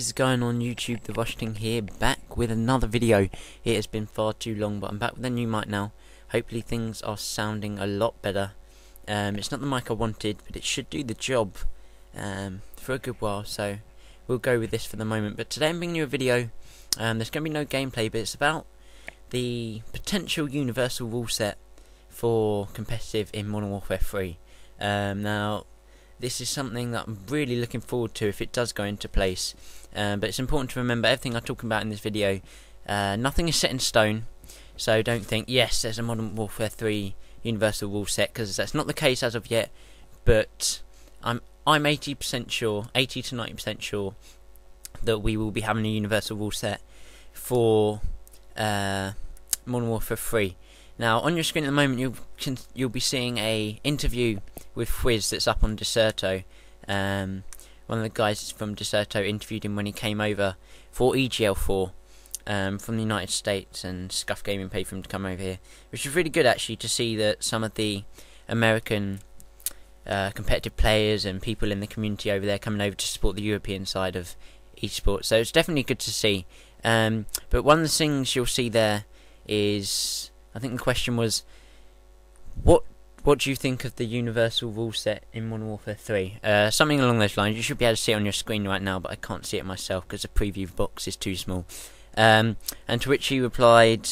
is going on YouTube? TheRushting here, back with another video. It has been far too long, but I'm back with a new mic now. Hopefully things are sounding a lot better. It's not the mic I wanted, but it should do the job for a good while, so we'll go with this for the moment. But today I'm bringing you a video. There's going to be no gameplay, but it's about the potential universal rule set for competitive in Modern Warfare 3. Now, this is something that I'm really looking forward to if it does go into place. But it's important to remember everything I'm talking about in this video. Nothing is set in stone, so don't think, yes, there's a Modern Warfare 3 universal rule set, because that's not the case as of yet. But I'm 80% sure, 80 to 90% sure that we will be having a universal rule set for Modern Warfare 3. Now, on your screen at the moment, you'll be seeing a interview with Fwiz that's up on Decerto. One of the guys from Decerto interviewed him when he came over for EGL4 from the United States, and Scuff Gaming paid for him to come over here, which was really good actually to see that some of the American competitive players and people in the community over there coming over to support the European side of eSports. So it's definitely good to see. But one of the things you'll see there is, I think the question was, what do you think of the universal rule set in Modern Warfare 3? Something along those lines. You should be able to see it on your screen right now, but I can't see it myself because the preview box is too small. And to which he replied,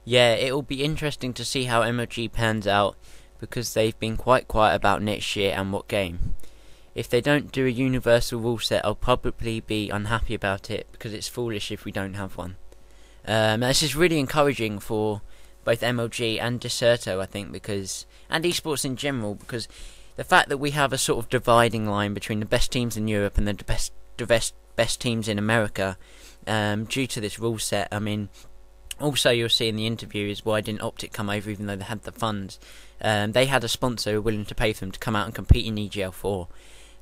yeah, it will be interesting to see how MLG pans out, because they've been quite quiet about next year and what game. If they don't do a universal rule set, I'll probably be unhappy about it, because it's foolish if we don't have one. This is really encouraging for both MLG and Decerto, I think, and eSports in general, because the fact that we have a sort of dividing line between the best teams in Europe and the best teams in America, due to this rule set. I mean, also you'll see in the interview is why didn't Optic come over even though they had the funds. They had a sponsor willing to pay for them to come out and compete in EGL4,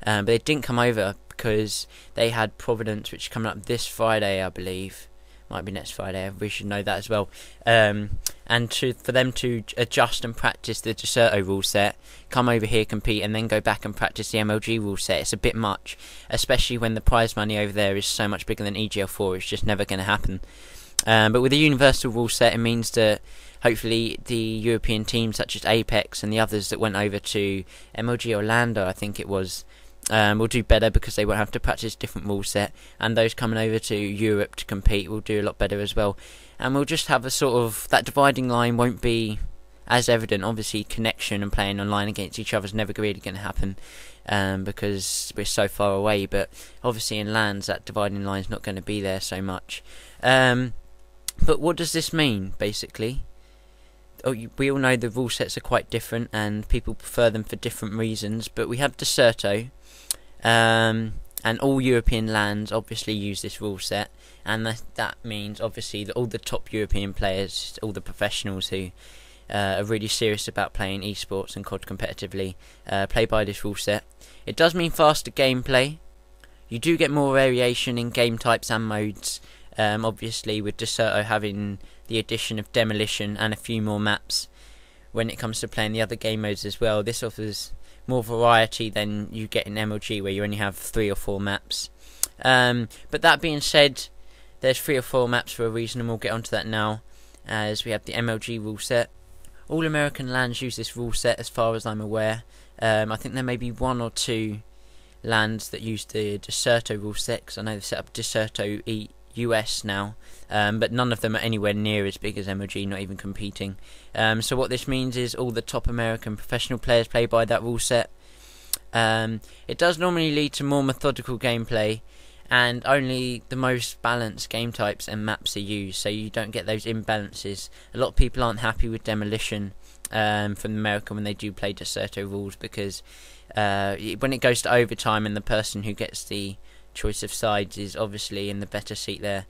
but they didn't come over because they had Providence, which is coming up this Friday, I believe. Might be next Friday, we should know that as well. And for them to adjust and practice the Decerto rule set, come over here, compete, and then go back and practice the MLG rule set, it's a bit much, especially when the prize money over there is so much bigger than EGL4. It's just never going to happen. But with a universal rule set, it means that hopefully the European teams such as Apex and the others that went over to MLG Orlando, I think it was, will do better because they won't have to practice different rule set, and those coming over to Europe to compete will do a lot better as well. And we'll just have a sort of, that dividing line won't be as evident. Obviously connection and playing online against each other is never really going to happen, because we're so far away, but obviously in LANs that dividing line is not going to be there so much. But what does this mean basically? We all know the rule sets are quite different and people prefer them for different reasons, but we have Decerto, and all European LANs obviously use this rule set, and that means obviously that all the top European players, all the professionals who are really serious about playing eSports and COD competitively, play by this rule set. It does mean faster gameplay. You do get more variation in game types and modes, obviously with Decerto having the addition of demolition and a few more maps when it comes to playing the other game modes as well. This offers more variety than you get in MLG, where you only have 3 or 4 maps. But that being said, there's 3 or 4 maps for a reason, and we'll get onto that now, as we have the MLG rule set. All American LANs use this rule set as far as I'm aware. I think there may be 1 or 2 LANs that use the Decerto rule set, because I know they've set up Decerto US now, but none of them are anywhere near as big as MLG, not even competing. So what this means is all the top American professional players play by that rule set. It does normally lead to more methodical gameplay, and only the most balanced game types and maps are used, so you don't get those imbalances. A lot of people aren't happy with demolition from America when they do play Decerto rules, because when it goes to overtime and the person who gets the choice of sides is obviously in the better seat there.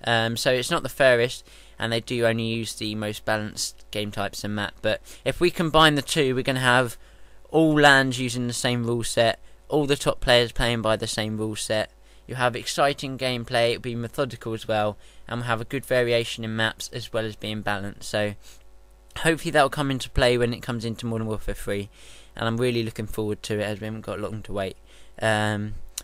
So it's not the fairest, and they do only use the most balanced game types and map. But if we combine the two, we're going to have all LANs using the same rule set, all the top players playing by the same rule set. You have exciting gameplay, it'll be methodical as well, and we'll have a good variation in maps as well as being balanced. So hopefully that will come into play when it comes into Modern Warfare 3, and I'm really looking forward to it, as we haven't got long to wait.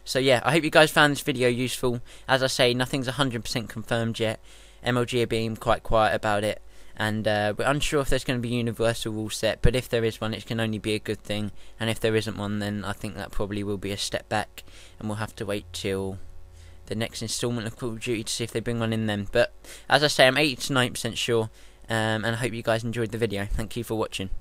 So yeah, I hope you guys found this video useful. As I say, nothing's 100% confirmed yet. MLG are being quite quiet about it, and we're unsure if there's going to be universal rule set, but if there is one, it can only be a good thing, and if there isn't one, then I think that probably will be a step back, and we'll have to wait till the next instalment of Call of Duty to see if they bring one in then. But as I say, I'm 80 to 90% sure, and I hope you guys enjoyed the video. Thank you for watching.